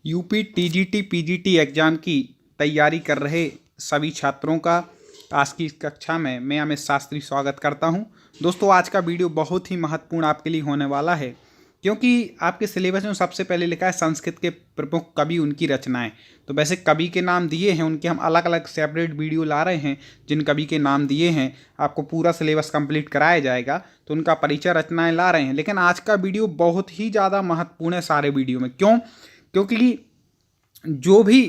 UP TGT PGT exam की तैयारी कर रहे सभी छात्रों का आज की इस कक्षा में मैं अमित शास्त्री स्वागत करता हूं। दोस्तों, आज का वीडियो बहुत ही महत्वपूर्ण आपके लिए होने वाला है, क्योंकि आपके सिलेबस में सबसे पहले लिखा है संस्कृत के प्रमुख कवि, उनकी रचनाएं। तो वैसे कवि के नाम दिए हैं, उनके हम अलग अलग सेपरेट वीडियो ला रहे हैं। जिन कवि के नाम दिए हैं आपको पूरा सिलेबस कंप्लीट कराया जाएगा, तो उनका परिचय रचनाएं ला रहे हैं। लेकिन आज का वीडियो बहुत ही ज़्यादा महत्वपूर्ण है सारे वीडियो में। क्यों? क्योंकि जो भी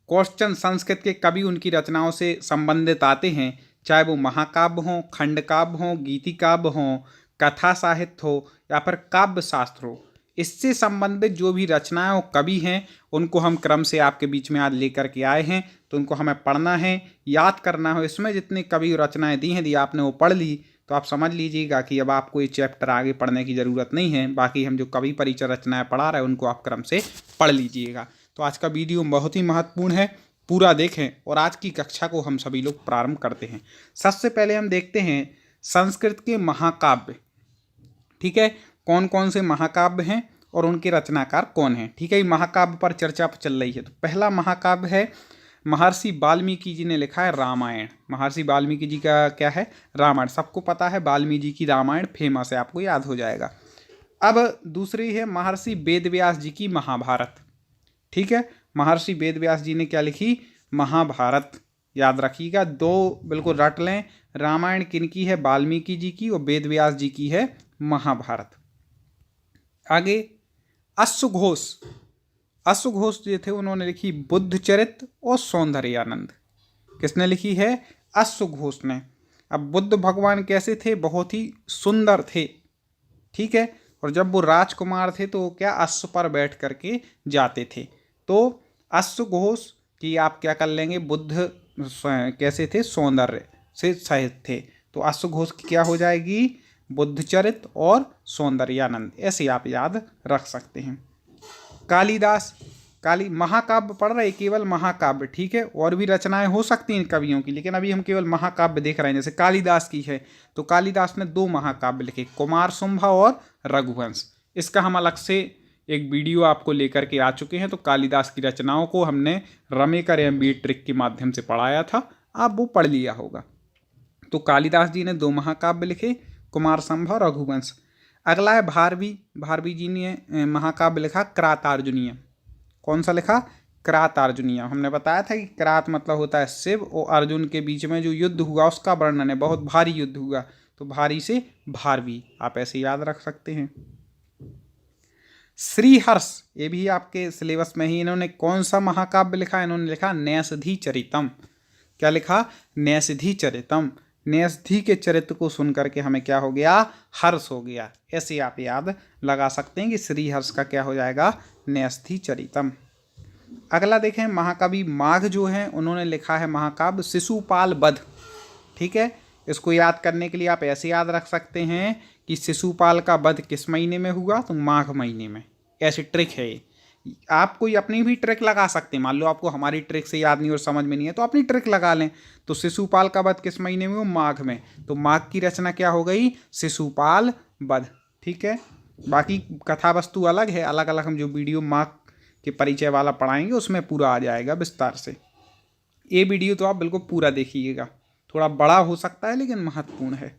क्वेश्चन संस्कृत के कवि उनकी रचनाओं से संबंधित आते हैं, चाहे वो महाकाव्य हों, खंड काव्य हों, गीति काव्य हों, कथा साहित्य हो या फिर काव्य शास्त्र हो, इससे संबंधित जो भी रचनाएं और कवि हैं उनको हम क्रम से आपके बीच में आज लेकर के आए हैं। तो उनको हमें पढ़ना है, याद करना हो। इसमें जितनी कवि रचनाएं दी हैं, यदि आपने वो पढ़ ली तो आप समझ लीजिएगा कि अब आपको ये चैप्टर आगे पढ़ने की ज़रूरत नहीं है। बाकी हम जो कवि परिचय रचनाएं पढ़ा रहे हैं उनको आप क्रम से पढ़ लीजिएगा। तो आज का वीडियो बहुत ही महत्वपूर्ण है, पूरा देखें और आज की कक्षा को हम सभी लोग प्रारंभ करते हैं। सबसे पहले हम देखते हैं संस्कृत के महाकाव्य। ठीक है, कौन कौन से महाकाव्य हैं और उनके रचनाकार कौन हैं। ठीक है, महाकाव्य पर चर्चा चल रही है। तो पहला महाकाव्य है महर्षि वाल्मीकि जी ने लिखा है रामायण। महर्षि वाल्मीकि जी का क्या है? रामायण। सबको पता है वाल्मीकि जी की रामायण फेमस है, आपको याद हो जाएगा। अब दूसरी है महर्षि वेदव्यास जी की महाभारत। ठीक है, महर्षि वेदव्यास जी ने क्या लिखी? महाभारत। याद रखिएगा, दो बिल्कुल रट लें। रामायण किनकी है? वाल्मीकि जी की। और वेदव्यास जी की है महाभारत। आगे अश्वघोष। अश्वघोष जो थे उन्होंने लिखी बुद्धचरित और सौंदर्यानंद। किसने लिखी है? अश्वघोष ने। अब बुद्ध भगवान कैसे थे? बहुत ही सुंदर थे। ठीक है, और जब वो राजकुमार थे तो क्या अश्व पर बैठ करके जाते थे। तो अश्वघोष की आप क्या कर लेंगे? बुद्ध कैसे थे? सौंदर्य से सहित थे। तो अश्वघोष की क्या हो जाएगी? बुद्धचरित और सौंदर्यानंद। ऐसे आप याद रख सकते हैं। कालिदास। महाकाव्य पढ़ रहे, केवल महाकाव्य। ठीक है, और भी रचनाएं हो सकती हैं कवियों की, लेकिन अभी हम केवल महाकाव्य देख रहे हैं। जैसे कालिदास की है, तो कालिदास ने दो महाकाव्य लिखे, कुमार शुंभा और रघुवंश। इसका हम अलग से एक वीडियो आपको लेकर के आ चुके हैं। तो कालिदास की रचनाओं को हमने रमेकर MBA ट्रिक के माध्यम से पढ़ाया था, आप वो पढ़ लिया होगा। तो कालिदास जी ने दो महाकाव्य लिखे, कुमार संभव, रघुवंश। अगला है भारवी। भारवी जी ने महाकाव्य लिखा क्रातार्जुनीय। कौन सा लिखा? क्रातार्जुनीय। हमने बताया था कि क्रात मतलब होता है शिव, और अर्जुन के बीच में जो युद्ध हुआ उसका वर्णन है, बहुत भारी युद्ध हुआ, तो भारी से भारवी, आप ऐसे याद रख सकते हैं। श्रीहर्ष, ये भी आपके सिलेबस में ही। इन्होंने कौन सा महाकाव्य लिखा? इन्होंने लिखा नैषधि चरितम। क्या लिखा? नैषधि चरितम। नैषधि के चरित्र को सुन करके हमें क्या हो गया? हर्ष हो गया। ऐसे आप याद लगा सकते हैं कि श्रीहर्ष का क्या हो जाएगा? नैषधि चरितम। अगला देखें, महाकवि माघ जो हैं उन्होंने लिखा है महाकाव्य शिशुपाल वध। ठीक है, इसको याद करने के लिए आप ऐसे याद रख सकते हैं कि शिशुपाल का वध किस महीने में हुआ? तो माघ महीने में। ऐसी ट्रिक है ये। आप कोई अपनी भी ट्रिक लगा सकते हैं। मान लो आपको हमारी ट्रिक से याद नहीं और समझ में नहीं है, तो अपनी ट्रिक लगा लें। तो शिशुपाल का वध किस महीने में हुआ? माघ में। तो माघ की रचना क्या हो गई? शिशुपाल वध। ठीक है, बाकी कथा वस्तु अलग है, अलग अलग हम जो वीडियो माघ के परिचय वाला पढ़ाएंगे उसमें पूरा आ जाएगा विस्तार से। ये वीडियो तो आप बिल्कुल पूरा देखिएगा, थोड़ा बड़ा हो सकता है लेकिन महत्वपूर्ण है।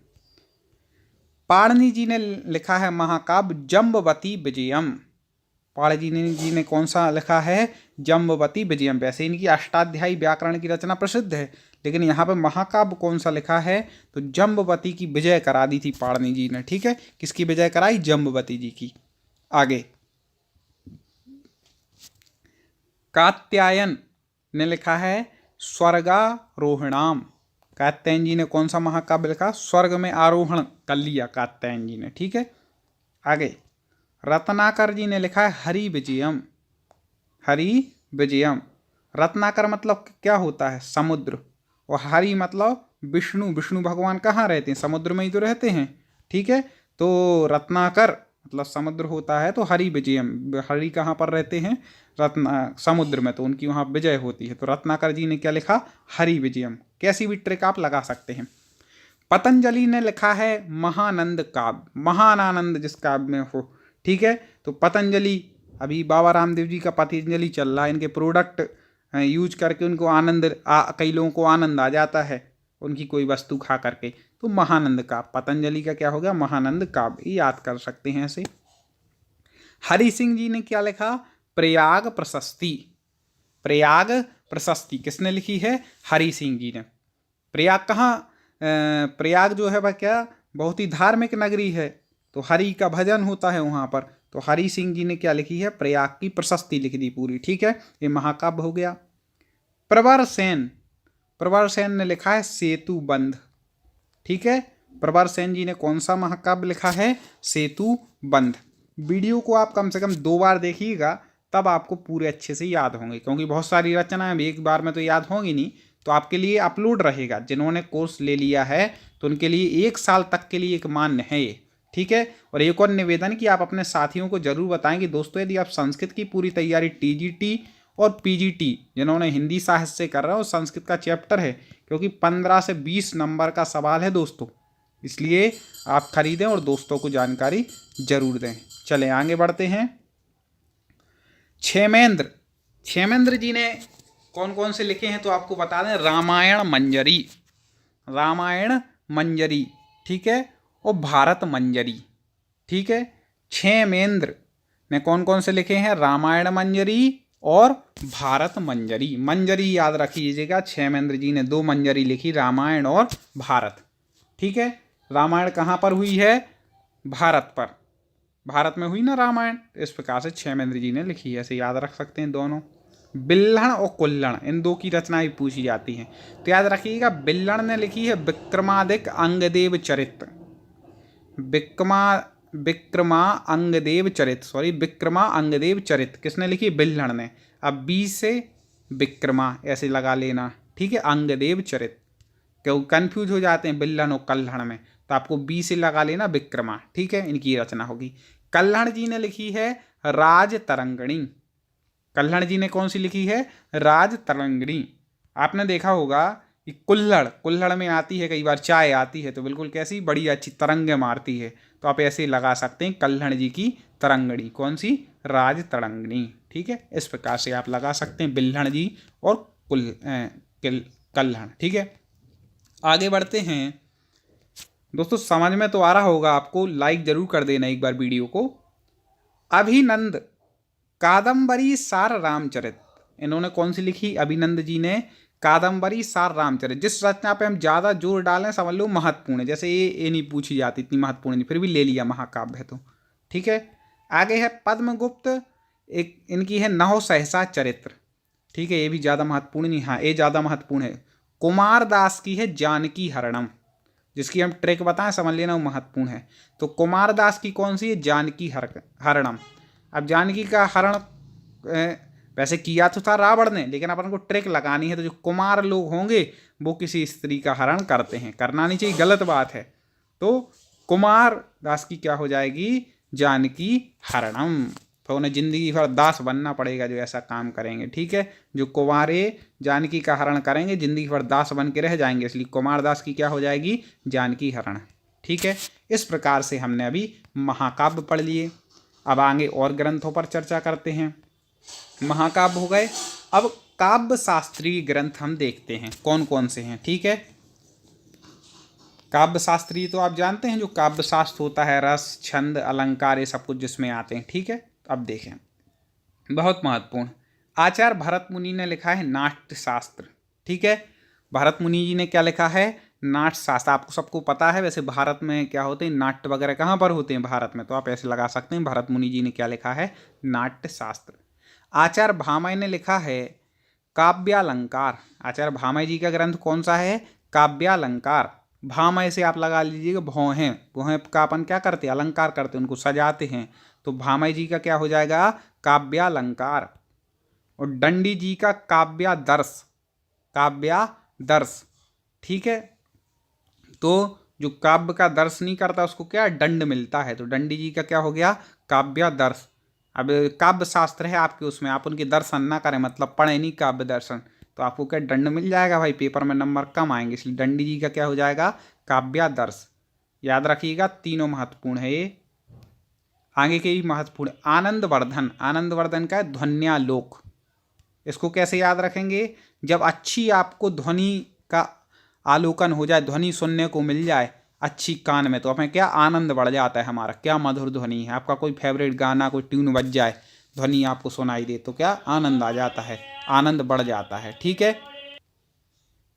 पाणिनि जी ने लिखा है महाकाव्य जम्बवती विजयम। पाणिनि जी ने कौन सा लिखा है? जम्बवती विजयम। वैसे इनकी अष्टाध्यायी व्याकरण की रचना प्रसिद्ध है, लेकिन यहाँ पे महाकाव्य कौन सा लिखा है? तो जम्बवती की विजय करा दी थी पाणिनि जी ने। ठीक है, किसकी विजय कराई? जम्बवती जी की। आगे कात्यायन ने लिखा है स्वर्गारोहणाम। कात्यायन जी ने कौन सा महाकाव्य लिखा? स्वर्ग में आरोहण कर लिया कात्यायन जी ने। ठीक है, आगे रत्नाकर जी ने लिखा है हरि विजयम। हरि विजयम। रत्नाकर मतलब क्या होता है? समुद्र। और हरि मतलब विष्णु। विष्णु भगवान कहाँ रहते हैं? समुद्र में ही तो रहते हैं। ठीक है, तो रत्नाकर मतलब समुद्र होता है, तो हरि विजयम। हरि कहाँ पर रहते हैं? समुद्र में, तो उनकी वहाँ विजय होती है। तो रत्नाकर जी ने क्या लिखा? हरि विजयम। कैसी भी ट्रिक आप लगा सकते हैं। पतंजलि ने लिखा है महानंद काव्य। महान आनंद जिस काव्य में हो। ठीक है, तो पतंजलि अभी बाबा रामदेव जी का पतंजलि चल रहा है, इनके प्रोडक्ट यूज करके उनको कई लोगों को आनंद आ जाता है उनकी कोई वस्तु खा करके। तो महानंद काव्य, पतंजलि का क्या हो गया, महानंद काव्य, याद कर सकते हैं ऐसे। हरि सिंह जी ने क्या लिखा, प्रयाग प्रशस्ति। प्रयाग प्रशस्ति किसने लिखी है, हरि सिंह जी ने। प्रयाग कहाँ, प्रयाग जो है वह क्या बहुत ही धार्मिक नगरी है, तो हरि का भजन होता है वहाँ पर। तो हरि सिंह जी ने क्या लिखी है, प्रयाग की प्रशस्ति लिख दी पूरी। ठीक है, ये महाकाव्य हो गया। प्रवर सेन, प्रवर सेन ने लिखा है सेतु बंध। ठीक है, प्रवर सेन जी ने कौन सा महाकाव्य लिखा है, सेतु बंध। वीडियो को आप कम से कम 2 बार देखिएगा, तब आपको पूरे अच्छे से याद होंगे, क्योंकि बहुत सारी रचनाएं एक बार में तो याद होंगी नहीं। तो आपके लिए अपलोड रहेगा, जिन्होंने कोर्स ले लिया है तो उनके लिए 1 साल तक के लिए एक मान्य है ये। ठीक है, और एक और निवेदन कि आप अपने साथियों को जरूर बताएं कि दोस्तों यदि आप संस्कृत की पूरी तैयारी टीजीटी और पीजीटी जिन्होंने हिंदी साहित्य से कर रहे हो, संस्कृत का चैप्टर है, क्योंकि 15 से 20 नंबर का सवाल है दोस्तों, इसलिए आप खरीदें और दोस्तों को जानकारी जरूर दें। चलें आगे बढ़ते हैं। क्षेमेंद्र, क्षेमेंद्र जी ने कौन कौन से लिखे हैं तो आपको बता दें, रामायण मंजरी, रामायण मंजरी, ठीक है, और भारत मंजरी। ठीक है, क्षेमेंद्र ने कौन कौन से लिखे हैं, रामायण मंजरी और भारत मंजरी। मंजरी याद रखिएगा, क्षेमेंद्र जी ने 2 मंजरी लिखी, रामायण और भारत। ठीक है, रामायण कहाँ पर हुई है, भारत पर, भारत में हुई ना रामायण, इस प्रकार से क्षेमेंद्र जी ने लिखी है, ऐसे याद रख सकते हैं दोनों। बिल्हण और कुल्हण, इन 2 की रचनाएं पूछी जाती हैं, तो याद रखिएगा। बिल्हण ने लिखी है विक्रमादित्य अंगदेव चरित, विक्रमा अंगदेव चरित किसने लिखी, बिल्हण ने। अब बी से विक्रमा ऐसे लगा लेना, ठीक है, अंगदेव चरित, क्यों कंफ्यूज हो जाते हैं बिल्हण और कल्हण में, तो आपको बी से लगा लेना विक्रमा। ठीक है, इनकी रचना होगी। कल्हण जी ने लिखी है राज तरंगिणी, कल्हण जी ने कौन सी लिखी है, राज तरंगिणी। आपने देखा होगा कि कुल्हड़ में आती है, कई बार चाय आती है, तो बिल्कुल कैसी बड़ी अच्छी तरंगे मारती है, तो आप ऐसे लगा सकते हैं कल्हण जी की तरंगिणी, कौन सी, राज तरंगिणी। ठीक है, इस प्रकार से आप लगा सकते हैं बिल्हण जी और कल्हण। ठीक है, आगे बढ़ते हैं दोस्तों। समझ में तो आ रहा होगा आपको, लाइक जरूर कर देना एक बार वीडियो को। अभिनंद कादम्बरी सार रामचरित, इन्होंने कौन सी लिखी, अभिनंद जी ने कादम्बरी सार रामचरित। जिस रचना पे हम ज़्यादा जोर डालें समझ लो महत्वपूर्ण है, जैसे ये नहीं पूछी जाती, इतनी महत्वपूर्ण नहीं, फिर भी ले लिया, महाकाव्य है तो। ठीक है, आगे है पद्मगुप्त, एक इनकी है नहो सहसा चरित्र। ठीक है, ये भी ज़्यादा महत्वपूर्ण नहीं, हाँ ये ज़्यादा महत्वपूर्ण है। कुमार दास की है जानकी हरणम, जिसकी हम ट्रिक बताएं समझ लेना, वो महत्वपूर्ण है। तो कुमार दास की कौन सी है, जानकी हरणम। अब जानकी का हरण वैसे किया तो था रावण ने, लेकिन अपन को ट्रिक लगानी है, तो जो कुमार लोग होंगे वो किसी स्त्री का हरण करते हैं, करना नहीं चाहिए, गलत बात है। तो कुमार दास की क्या हो जाएगी, जानकी हरणम। तो उन्हें जिंदगी भर दास बनना पड़ेगा जो ऐसा काम करेंगे। ठीक है, जो कुमारे जानकी का हरण करेंगे जिंदगी भर दास बन के रह जाएंगे, इसलिए कुमार दास की क्या हो जाएगी, जानकी हरण। ठीक है, इस प्रकार से हमने अभी महाकाव्य पढ़ लिए। अब आगे और ग्रंथों पर चर्चा करते हैं। महाकाव्य हो गए, अब काव्य शास्त्रीय ग्रंथ हम देखते हैं कौन कौन से हैं। ठीक है, काव्य शास्त्रीय तो आप जानते हैं, जो काव्य शास्त्र होता है, रस छंद अलंकार ये सब कुछ जिसमें आते हैं। ठीक है, अब देखें, बहुत महत्वपूर्ण, आचार्य भरत मुनि ने लिखा है नाट्य शास्त्र। ठीक है, भरत मुनि जी ने क्या लिखा है, नाट्य शास्त्र। आपको सबको पता है वैसे भारत में क्या होते हैं, नाट्य वगैरह कहाँ पर होते हैं, भारत में, तो आप ऐसे लगा सकते हैं भरत मुनि जी ने क्या लिखा है, नाट्य शास्त्र। आचार्य भामय ने लिखा है काव्यालंकार। आचार्य भामय जी का ग्रंथ कौन सा है, काव्यालंकार। भामय से आप लगा लीजिएगा भौहें, भौहें का अपन क्या करते हैं, अलंकार करते हैं, उनको सजाते हैं, तो भामय जी का क्या हो जाएगा, काव्यालंकार। और दंडी जी का काव्यादर्श, काव्यादर्श। ठीक है, तो जो काव्य का दर्श नहीं करता उसको क्या दंड मिलता है, तो दंडी जी का क्या हो गया, काव्यादर्श। अब काव्य शास्त्र है आपके, उसमें आप उनके दर्शन ना करें, मतलब पढ़े नहीं काव्य दर्शन, तो आपको क्या दंड मिल जाएगा भाई, पेपर में नंबर कम आएंगे, इसलिए दंडी जी का क्या हो जाएगा, काव्यादर्श। याद रखिएगा, तीनों महत्वपूर्ण है ये। आगे के भी महत्वपूर्ण। आनंदवर्धन, आनंदवर्धन का है ध्वन्यालोक। इसको कैसे याद रखेंगे? जब अच्छी आपको ध्वनि का आलोकन हो जाए, ध्वनि सुनने को मिल जाए अच्छी कान में, तो हमें क्या आनंद बढ़ जाता है हमारा, क्या मधुर ध्वनि है। आपका कोई फेवरेट गाना, कोई ट्यून बज जाए, ध्वनि आपको सुनाई दे, तो क्या आनंद आ जाता है, आनंद बढ़ जाता है। ठीक है,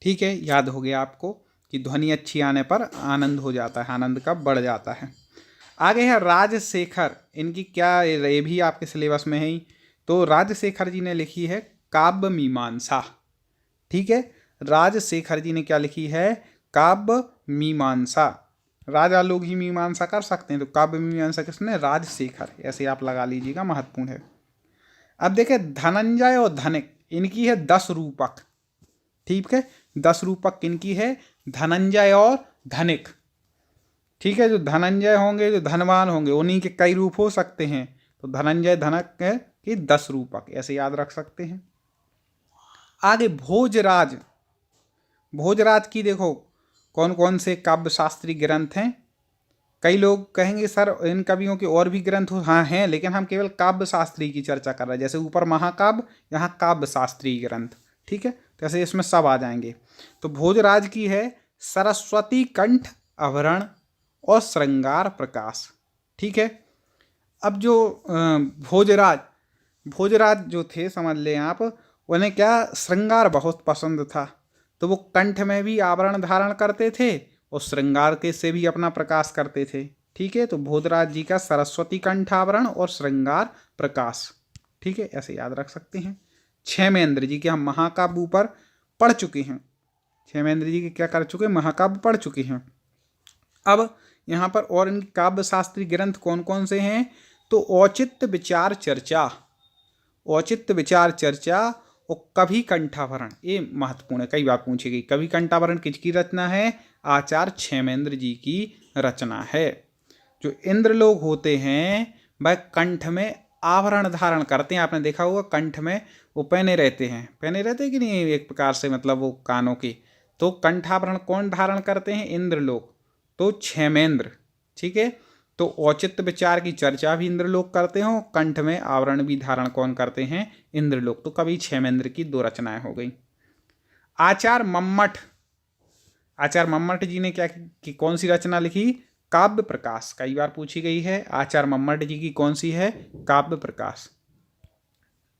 ठीक है, याद हो गया आपको कि ध्वनि अच्छी आने पर आनंद हो जाता है, आनंद का बढ़ जाता है। आगे है राजशेखर, इनकी क्या, ये भी आपके सिलेबस में है ही। तो राजशेखर जी ने लिखी है काव्य मीमांसा। ठीक है, राजशेखर जी ने क्या लिखी है? काव्य मीमांसा। राजा लोग ही मीमांसा कर सकते हैं, तो काव्य मीमांसा किसने? राजशेखर। ऐसे आप लगा लीजिएगा, महत्वपूर्ण है। अब देखें धनंजय और धनिक, इनकी है 10 रूपक। ठीक है, 10 रूपक किनकी है? धनंजय और धनिक। ठीक है, जो धनंजय होंगे, जो धनवान होंगे, उन्हीं के कई रूप हो सकते हैं, तो धनंजय धनक की 10 रूपक, ऐसे याद रख सकते हैं। आगे भोजराज, भोजराज की देखो कौन कौन से काव्य शास्त्री ग्रंथ हैं। कई लोग कहेंगे सर इन कवियों के और भी ग्रंथ हो, हाँ हैं, लेकिन हम केवल काव्य शास्त्री की चर्चा कर रहे हैं। जैसे ऊपर महाकाव्य, यहाँ काव्य शास्त्री ग्रंथ। ठीक है, तो ऐसे इसमें सब आ जाएंगे। तो भोजराज की है सरस्वती कंठ आवरण और श्रृंगार प्रकाश। ठीक है, अब जो भोजराज, भोजराज जो थे, समझ लें आप, उन्हें क्या श्रृंगार बहुत पसंद था, तो वो कंठ में भी आवरण धारण करते थे और श्रृंगार के से भी अपना प्रकाश करते थे। ठीक है, तो भोजराज जी का सरस्वती कंठ आवरण और श्रृंगार प्रकाश। ठीक है, ऐसे याद रख सकते हैं। क्षेमेंद्र जी के हम महाकाव्य ऊपर पढ़ चुके हैं, क्षेमेंद्र जी के क्या कर चुके हैं? महाकाव्य पढ़ चुके हैं। अब यहाँ पर और इनके काव्य शास्त्री ग्रंथ कौन कौन से हैं? तो औचित्य विचार चर्चा, औचित्य विचार चर्चा और कवि कंठाभरण, ये महत्वपूर्ण है, कई बार पूछी गई। कवि कंठाभरण किसकी रचना है? आचार्य क्षेमेंद्र जी की रचना है। जो इंद्र लोग होते हैं वह कंठ में आवरण धारण करते हैं, आपने देखा होगा कंठ में वो पहने रहते हैं, पहने रहते हैं कि नहीं, एक प्रकार से मतलब वो कानों के। तो कंठाभरण कौन धारण करते हैं? इंद्र लोग, तो क्षेमेंद्र। ठीक है, तो औचित्य विचार की चर्चा भी इंद्र लोग करते हो, कंठ में आवरण भी धारण कौन करते हैं? इंद्र लोग। तो कवि क्षेमेंद्र की 2 रचनाएं हो गई। आचार्य मम्मट, आचार्य मम्मट जी ने क्या की कौन सी रचना लिखी? काव्य प्रकाश, कई बार पूछी गई है। आचार्य मम्मट जी की कौन सी है? काव्य प्रकाश।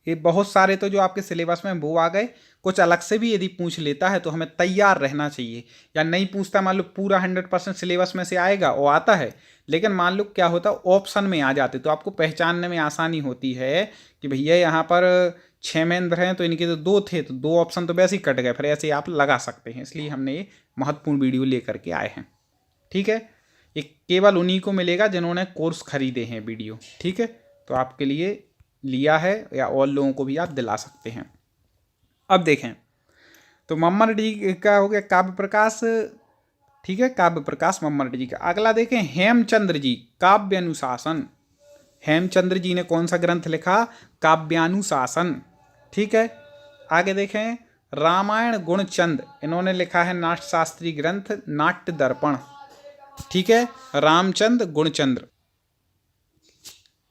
ये बहुत सारे तो जो आपके सिलेबस में वो आ गए, कुछ अलग से भी यदि पूछ लेता है तो हमें तैयार रहना चाहिए। या नहीं पूछता, मान लो पूरा 100% सिलेबस में से आएगा, वो आता है, लेकिन मान लो क्या होता, ऑप्शन में आ जाते, तो आपको पहचानने में आसानी होती है कि भैया यहाँ पर क्षेमेंद्र हैं तो इनके तो 2 थे, तो 2 ऑप्शन तो वैसे ही कट गए, फिर ऐसे आप लगा सकते हैं। इसलिए हमने ये महत्वपूर्ण वीडियो लेकर के आए हैं। ठीक है, ये केवल उन्हीं को मिलेगा जिन्होंने कोर्स खरीदे हैं वीडियो। ठीक है, तो आपके लिए लिया है, या और लोगों को भी आप दिला सकते हैं। अब देखें, तो मम्मट जी का हो गया काव्य प्रकाश। ठीक है, काव्य प्रकाश मम्मट जी का। अगला देखें हेमचंद्र जी, काव्यानुशासन। हेमचंद्र जी ने कौन सा ग्रंथ लिखा? काव्यानुशासन। ठीक है, आगे देखें रामायण गुणचंद, इन्होंने लिखा है नाट्यशास्त्री ग्रंथ नाट्य दर्पण। ठीक है, रामचंद्र गुणचंद्र।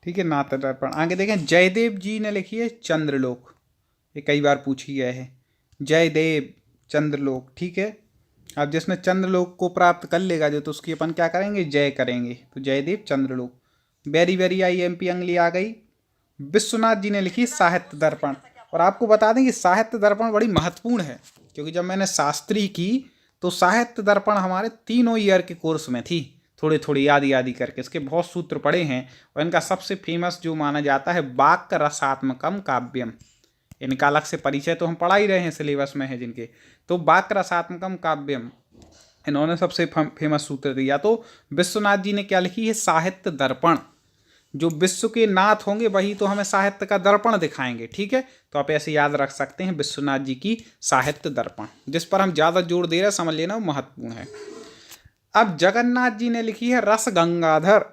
ठीक है, नाट्य दर्पण। आगे देखें जयदेव जी ने लिखी है चंद्रलोक, ये कई बार पूछी गया है, जयदेव चंद्रलोक। ठीक है, अब जिसने चंद्रलोक को प्राप्त कर लेगा जो, तो उसकी अपन क्या करेंगे? जय करेंगे, तो जयदेव चंद्रलोक। वेरी वेरी IMP अंगली आ गई। विश्वनाथ जी ने लिखी साहित्य दर्पण। और आपको बता दें कि साहित्य दर्पण बड़ी महत्वपूर्ण है, क्योंकि जब मैंने शास्त्री की तो साहित्य दर्पण हमारे 3 ईयर के कोर्स में थी, थोड़ी थोड़ी यादी करके इसके बहुत सूत्र पढ़े हैं। और इनका सबसे फेमस जो माना जाता है वाक्य रसात्मकम काव्यम, इनका अलग से परिचय तो हम पढ़ा ही रहे हैं, सिलेबस में है जिनके। तो वाक्य रसात्मकम काव्यम इन्होंने सबसे फेमस सूत्र दिया। तो विश्वनाथ जी ने क्या लिखी है? साहित्य दर्पण। जो विश्व के नाथ होंगे वही तो हमें साहित्य का दर्पण दिखाएंगे। ठीक है, तो आप ऐसे याद रख सकते हैं विश्वनाथ जी की साहित्य दर्पण। जिस पर हम ज़्यादा जोर दे रहे हैं, समझ लेना, वो महत्वपूर्ण है। अब जगन्नाथ जी ने लिखी है रस गंगाधर।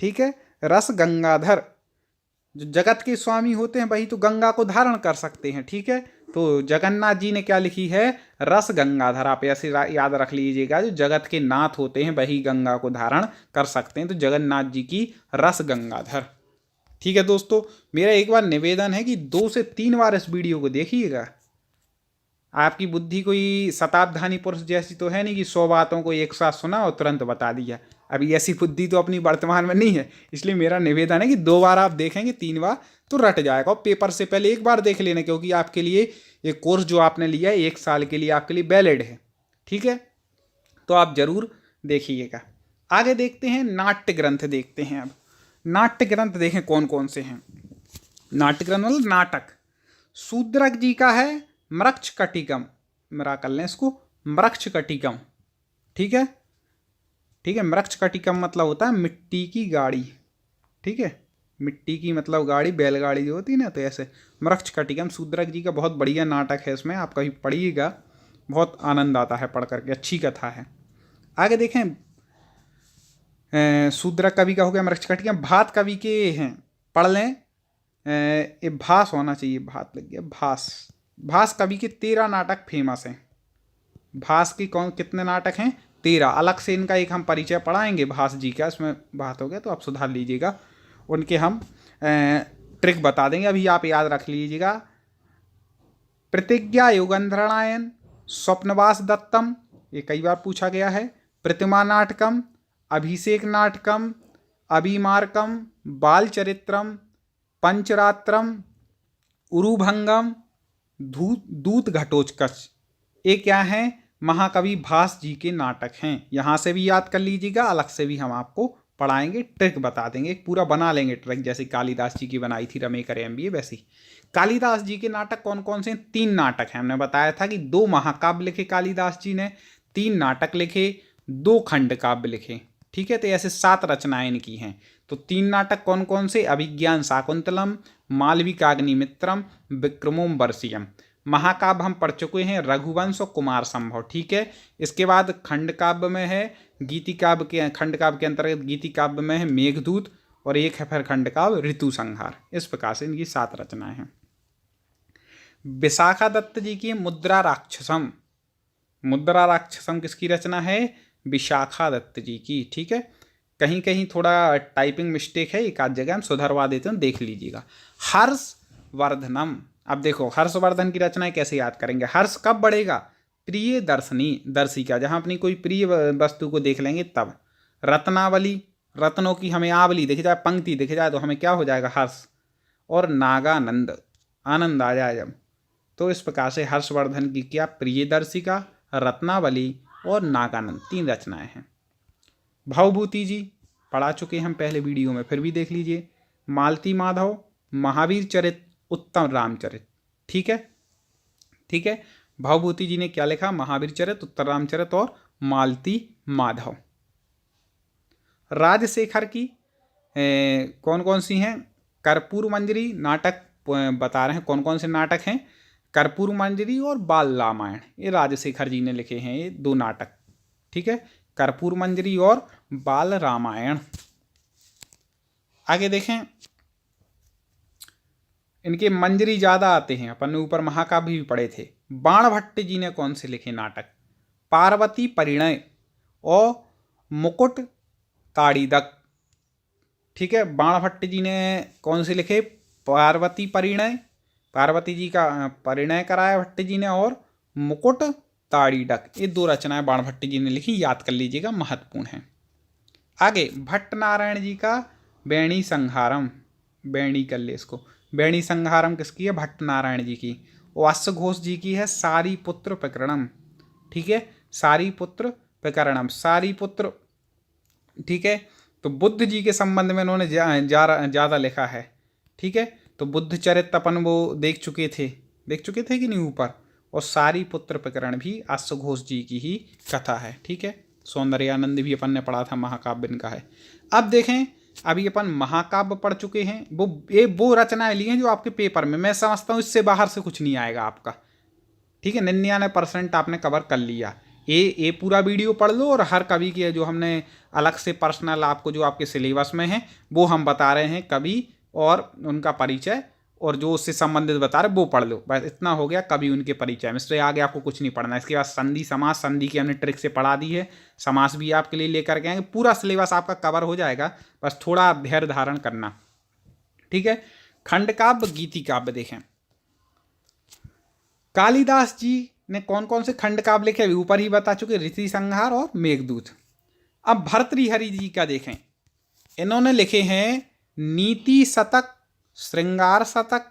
ठीक है, रस गंगाधर। जो जगत के स्वामी होते हैं वही तो गंगा को धारण कर सकते हैं। ठीक है, तो जगन्नाथ जी ने क्या लिखी है? रस गंगाधर। आप ऐसे याद रख लीजिएगा, जो जगत के नाथ होते हैं वही गंगा को धारण कर सकते हैं, तो जगन्नाथ जी की रस गंगाधर। ठीक है दोस्तों, मेरा एक बार निवेदन है कि 2 से 3 बार इस वीडियो को देखिएगा। आपकी बुद्धि कोई शताब्धानी पुरुष जैसी तो है नहीं कि 100 बातों को एक साथ सुना और तुरंत बता दिया। अभी ऐसी बुद्धि तो अपनी वर्तमान में नहीं है, इसलिए मेरा निवेदन है कि 2 बार आप देखेंगे, 3 बार तो रट जाएगा। और पेपर से पहले 1 बार देख लेना, क्योंकि आपके लिए ये कोर्स जो आपने लिया है 1 साल के लिए आपके लिए वैलिड है। ठीक है, तो आप जरूर देखिएगा। आगे देखते हैं, नाट्य ग्रंथ देखते हैं। अब नाट्य ग्रंथ देखें कौन कौन से हैं। नाट्य ग्रंथ मतलब नाटक। शूद्रक जी का है मृक्ष कटिकम, मेरा कर लें इसको, मृक्ष कटिकम। ठीक है, ठीक है, मृक्ष कटिकम मतलब होता है मिट्टी की गाड़ी। ठीक है, मिट्टी की मतलब गाड़ी, बैलगाड़ी जो होती है ना, तो ऐसे मृक्ष कटिकम शूद्रक जी का बहुत बढ़िया नाटक है। इसमें आप कभी पढ़िएगा, बहुत आनंद आता है पढ़ करके, अच्छी कथा है। आगे देखें, शूद्रक कवि का हो गया मृक्ष कटिकम। भात कवि के हैं, पढ़ लें, ये भास होना चाहिए, भात लग गया, भास। भास कवि के 13 नाटक फेमस हैं। भास के कितने नाटक हैं? 13। अलग से इनका एक हम परिचय पढ़ाएंगे भास जी का, इसमें बात हो गया तो आप सुधार लीजिएगा। उनके हम ट्रिक बता देंगे, अभी आप याद रख लीजिएगा। प्रतिज्ञा युगंधरायण, स्वप्नवास दत्तम, ये कई बार पूछा गया है। प्रतिमा नाटकम, अभिषेक नाटकम, अभिमार्कम, बाल चरित्रम, पंचरात्रम, उरुभंगम, दूत घटोत्कच। ये क्या है? महाकवि भास जी के नाटक हैं। यहाँ से भी याद कर लीजिएगा, अलग से भी हम आपको पढ़ाएंगे, ट्रिक बता देंगे, पूरा बना लेंगे ट्रिक, जैसे कालिदास जी की बनाई थी रमे करे MBA वैसी। कालिदास जी के नाटक कौन कौन से हैं? 3 नाटक हैं। हमने बताया था कि 2 महाकाव्य लिखे कालिदास जी ने, 3 नाटक लिखे, 2 खंड काव्य लिखे। ठीक है, तो ऐसे 7 रचनाएं इनकी हैं। तो 3 नाटक कौन कौन से? अभिज्ञान शाकुंतलम, मालविकाग्निमित्रम, विक्रमोम वर्षियम। महाकाव्य हम पढ़ चुके हैं रघुवंश और कुमार संभव। ठीक है, इसके बाद खंड काव्य में है गीति काव्य के, खंड काव्य के अंतर्गत गीति काव्य में है मेघदूत, और एक है फिर खंड काव्य ऋतु संहार। इस प्रकार से इनकी 7 रचनाएं हैं। विशाखा दत्त जी की मुद्रा राक्षसम। मुद्रा राक्षसम किसकी रचना है? विशाखा दत्त जी की। ठीक है, कहीं कहीं थोड़ा टाइपिंग मिस्टेक है, एक आध जगह हम सुधरवा देते हैं, देख लीजिएगा। हर्षवर्धनम। अब देखो हर्षवर्धन की रचनाएं कैसे याद करेंगे? हर्ष कब बढ़ेगा? प्रिय दर्शनी, दर्शिका, जहां अपनी कोई प्रिय वस्तु को देख लेंगे तब। रत्नावली, रत्नों की हमें आवली दिख जाए, पंक्ति दिख जाए तो हमें क्या हो जाएगा? हर्ष। और नागानंद, आनंद आ जाए जब, तो इस प्रकार से हर्षवर्धन की क्या? प्रिय दर्शिका, रत्नावली और नागानंद, 3 रचनाएं हैं। भवभूति जी पढ़ा चुके हम पहले वीडियो में, फिर भी देख लीजिए। मालती माधव, महावीर चरित, उत्तम रामचरित। ठीक है, ठीक है, भवभूति जी ने क्या लिखा? महावीर चरित, उत्तर रामचरित और मालती माधव। राजशेखर की कौन कौन सी हैं? कर्पूर मंजरी नाटक बता रहे हैं कौन कौन से नाटक हैं। कर्पूर मंजरी और बाल रामायण, ये राजशेखर जी ने लिखे हैं, ये 2 नाटक। ठीक है, कर्पूर मंजरी और बाल रामायण। आगे देखें, इनके मंजरी ज़्यादा आते हैं, अपन ने ऊपर महाकाव्य भी पढ़े थे। बाणभट्ट जी ने कौन से लिखे नाटक? पार्वती परिणय और मुकुट ताड़ीदक। ठीक है, बाणभट्ट जी ने कौन से लिखे? पार्वती परिणय, पार्वती जी का परिणय कराया भट्ट जी ने, और मुकुट ताड़ीदक, ये 2 रचनाएं बाणभट्ट जी ने लिखी, याद कर लीजिएगा, महत्वपूर्ण है। आगे भट्ट नारायण जी का बैणी संहारम, बैणी कर ले इसको, बैणी संहारम किसकी है? भट्ट नारायण जी की। वास्य घोष जी की है सारीपुत्र प्रकरणम। ठीक है, सारीपुत्र प्रकरणम, सारीपुत्र। ठीक है, तो बुद्ध जी के संबंध में उन्होंने ज़्यादा लिखा है। ठीक है, तो बुद्ध चरित्र अपन वो देख चुके थे कि नहीं ऊपर। और सारीपुत्र प्रकरण भी आस्य घोष जी की ही कथा है। ठीक है, सौंदर्यानंद भी अपन ने पढ़ा था, महाकाव्य इनका है। अब देखें, अभी अपन महाकाव्य पढ़ चुके हैं, वो रचनाएं ली हैं जो आपके पेपर में, मैं समझता हूँ इससे बाहर से कुछ नहीं आएगा आपका। ठीक है, 99% आपने कवर कर लिया। ये पूरा वीडियो पढ़ लो, और हर कवि के जो हमने अलग से पर्सनल आपको जो आपके सिलेबस में है वो हम बता रहे हैं कवि और उनका परिचय, और जो उससे संबंधित बता रहे वो पढ़ लो। बस इतना हो गया कवि उनके परिचय में, इससे आगे आपको कुछ नहीं पढ़ना। इसके बाद संधि समास, संधि की हमने ट्रिक से पढ़ा दी है, समास भी आपके लिए लेकर के आएंगे, पूरा सिलेबस आपका कवर हो जाएगा, बस थोड़ा धैर्य धारण करना, ठीक है। खंड काव्य, गीति काव्य देखें, कालिदास जी ने कौन कौन से खंड काव्य लिखे अभी ऊपर ही बता चुके, ऋषि संहार और मेघदूत। अब भर्तृहरि जी का देखें, इन्होंने लिखे हैं नीति शतक, श्रृंगार शतक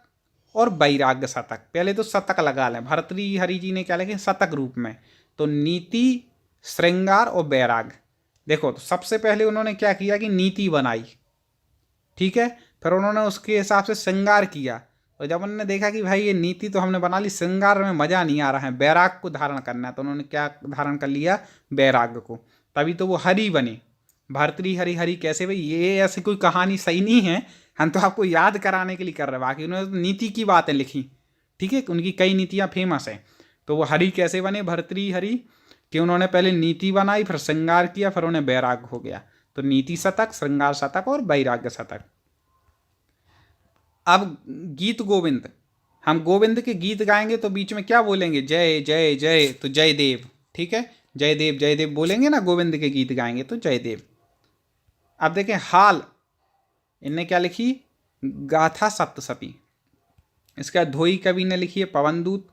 और वैराग्य शतक। पहले तो शतक लगा लें, भर्तृहरि जी ने क्या लिखे शतक रूप में, तो नीति, श्रृंगार और वैराग्य। देखो तो सबसे पहले उन्होंने क्या किया कि नीति बनाई, ठीक है, फिर उन्होंने उसके हिसाब से श्रृंगार किया, और जब उन्होंने देखा कि भाई ये नीति तो हमने बना ली, श्रृंगार में मजा नहीं आ रहा है, वैराग को धारण करना है, तो उन्होंने क्या धारण कर लिया, वैराग्य को, तभी तो वो हरि बने। भर्तृहरि हरि कैसे भाई, ये ऐसी कोई कहानी सही नहीं है, हम तो आपको याद कराने के लिए कर रहे हैं, बाकी उन्होंने तो नीति की बातें लिखी, ठीक है, उनकी कई नीतियाँ फेमस हैं। तो वो हरि कैसे बने भर्तृहरि, कि उन्होंने पहले नीति बनाई, फिर श्रृंगार किया, फिर उन्हें वैराग्य हो गया, तो नीति शतक, श्रृंगार शतक और वैराग्य शतक। अब गीत गोविंद, हम गोविंद के गीत गाएंगे तो बीच में क्या बोलेंगे, जय जय जय, तो जय देव, ठीक है, जय देव बोलेंगे ना, गोविंद के गीत गाएंगे तो जय देव। अब देखें हाल, इनने क्या लिखी, गाथा सप्तशती। इसका धोई कवि ने लिखी है पवनदूत,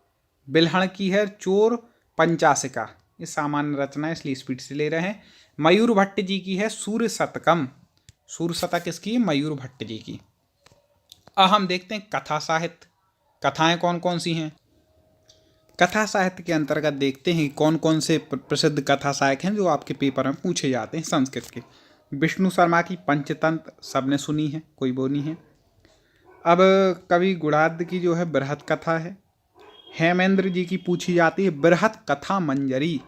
बिल्हण की है चोर पंचासिका, ये सामान्य रचना है इसलिए स्पीड से ले रहे हैं। मयूर भट्ट जी की है सूर्य शतकम, सूर्य शतक किसकी है, मयूर भट्ट जी की। अब हम देखते हैं कथा साहित्य, कथाएं कौन कौन सी हैं। कथा साहित्य के अंतर्गत देखते हैं कौन कौन से प्रसिद्ध कथा साहित्य हैं जो आपके पेपर में पूछे जाते हैं संस्कृत के। विष्णु शर्मा की पंचतंत्र सबने सुनी है, कोई वो नहीं है। अब कवि गुणाद की जो है बृहत कथा है। हेमेंद्र जी की पूछी जाती है बृहत कथा मंजरी,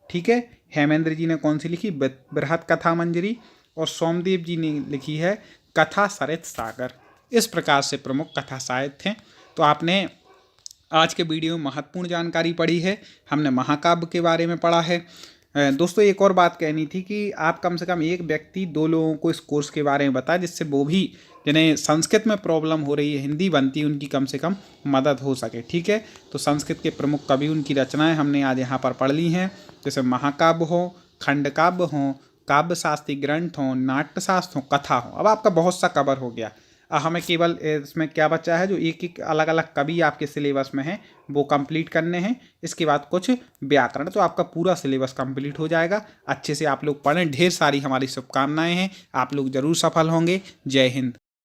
ठीक है, हेमेंद्र जी ने कौन सी लिखी, बृहत कथा मंजरी। और सोमदेव जी ने लिखी है कथा सरित सागर। इस प्रकार से प्रमुख कथा साहित्य हैं। तो आपने आज के वीडियो में महत्वपूर्ण जानकारी पढ़ी है, हमने महाकाव्य के बारे में पढ़ा है। दोस्तों एक और बात कहनी थी कि आप कम से कम एक व्यक्ति 2 लोगों को इस कोर्स के बारे में बताएं, जिससे वो भी जिन्हें संस्कृत में प्रॉब्लम हो रही है, हिंदी बनती है, उनकी कम से कम मदद हो सके, ठीक है। तो संस्कृत के प्रमुख कवि, उनकी रचनाएं हमने आज यहाँ पर पढ़ ली हैं, जैसे महाकाव्य हो, खंड काव्य हो, काव्य शास्त्रीय ग्रंथ हो, नाट्यशास्त्र हो, कथा हो। अब आपका बहुत सा कवर हो गया। हमें केवल इसमें क्या बचा है, जो एक एक अलग अलग कवि आपके सिलेबस में हैं वो कंप्लीट करने हैं, इसके बाद कुछ व्याकरण, तो आपका पूरा सिलेबस कंप्लीट हो जाएगा। अच्छे से आप लोग पढ़ें, ढेर सारी हमारी शुभकामनाएं हैं, आप लोग जरूर सफल होंगे। जय हिंद।